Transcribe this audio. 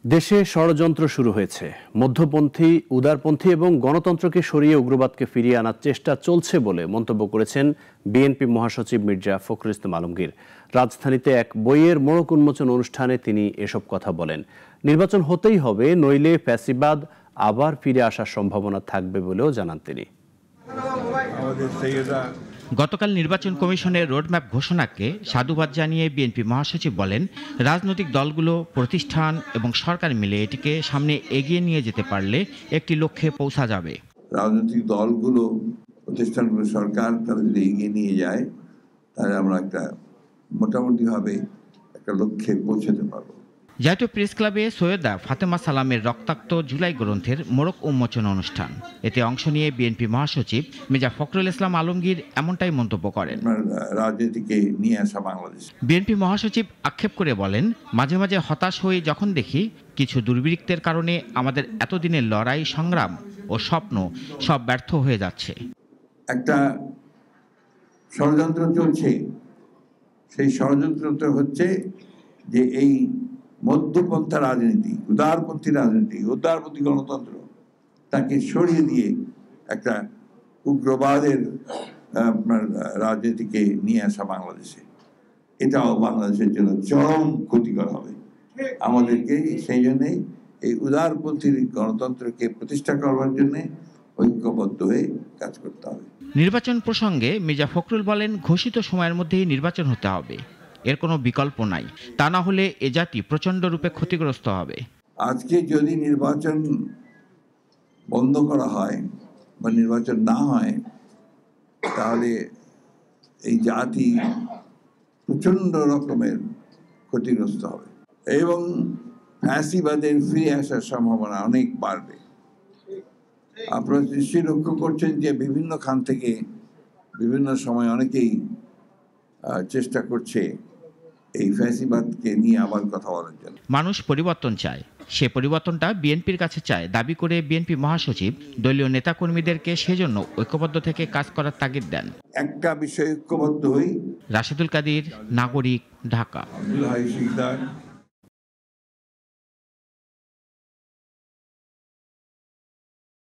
দেশে ষড়যন্ত্র শুরু হয়েছে। মধ্যপন্থী, উদারপন্থী এবং গণতন্ত্রকে সরিয়ে উগ্রবাদকে ফিরিয়ে আনার চেষ্টা চলছে বলে মন্তব্য করেছেন বিএনপি মহাসচিব মির্জা ফখরুল ইসলাম আলমগীর। রাজধানীতে এক বইয়ের মোড়ক উন্মোচন অনুষ্ঠানে তিনি এসব কথা বলেন। নির্বাচন হতেই হবে, নইলে ফ্যাসিবাদ আবার ফিরে আসার সম্ভাবনা থাকবে বলেও জানান তিনি। গতকাল নির্বাচন কমিশনের রোডম্যাপ ঘোষণাকে সাধুবাদ জানিয়ে বিএনপি মহাসচিব বলেন, রাজনৈতিক দলগুলো, প্রতিষ্ঠান এবং সরকার মিলে এটিকে সামনে এগিয়ে নিয়ে যেতে পারলে একটি লক্ষ্যে পৌঁছা যাবে। রাজনৈতিক দলগুলো, প্রতিষ্ঠানগুলো, সরকার তারা যদি এগিয়ে নিয়ে যায় তাহলে আমরা একটা মোটামুটিভাবে একটা লক্ষ্যে পৌঁছাতে পারবো। জাতীয় প্রেস ক্লাবে সৈয়দা ফাতেমা সালামের রক্তাক্ত জুলাই গ্রন্থের মোড়ক উন্মোচন অনুষ্ঠান, এতে অংশ নিয়ে বিএনপি মহাসচিব মির্জা ফখরুল ইসলাম আলমগীর এমনটাই মন্তব্য করেন। রাজনীতিকে নিয়ে আসা বাংলাদেশ। বিএনপি মহাসচিব আক্ষেপ করে বলেন, মাঝে মাঝে হতাশ হয়ে যখন দেখি কিছু দুর্বৃত্তের কারণে আমাদের এতদিনের লড়াই, সংগ্রাম ও স্বপ্ন সব ব্যর্থ হয়ে যাচ্ছে। একটা ষড়যন্ত্র চলছে, সেই ষড়যন্ত্রটা হচ্ছে যে এই মধ্যপন্থা রাজনীতি, উদারপন্থী রাজনীতি, উদারপন্থী গণতন্ত্র তাকে সরিয়ে দিয়ে একটা উগ্রবাদের রাজনীতিকে নিয়ে আসা বাংলাদেশে, এটাও বাংলাদেশের জন্য চরম ক্ষতিকর হবে। আমাদেরকে সেই জন্যেই এই উদারপন্থী গণতন্ত্রকে প্রতিষ্ঠা করবার জন্য ঐক্যবদ্ধ হয়ে কাজ করতে হবে। নির্বাচন প্রসঙ্গে মির্জা ফখরুল বলেন, ঘোষিত সময়ের মধ্যেই নির্বাচন হতে হবে, এর কোনো বিকল্প নাই। তা না হলে এ জাতি প্রচণ্ড রূপে ক্ষতিগ্রস্ত হবে। আজকে যদি নির্বাচন বন্ধ করা হয় বা নির্বাচন না হয় তাহলে এই জাতি প্রচণ্ড রকমের ক্ষতিগ্রস্ত হবে এবং ফ্যাসিবাদের ফিরে আসার সম্ভাবনা অনেক বাড়বে। আপনারা নিশ্চয়ই লক্ষ্য করছেন যে বিভিন্ন খান থেকে বিভিন্ন সময় অনেকেই চেষ্টা করছে এই ফ্যাসিবাদকে নিয়ে আবার কথা বলার জন্য। মানুষ পরিবর্তন চায়, সে পরিবর্তনটা বিএনপির কাছে চায় দাবি করে বিএনপি মহাসচিব দলীয় নেতাকর্মীদেরকে সেজন্য ঐক্যবদ্ধ থেকে কাজ করার তাগিদ দেন। একটা বিষয়ে ঐক্যবদ্ধ হই। রাশেদুল কাদির, নাগরিক, ঢাকা। আব্দুল হাই শিকদার।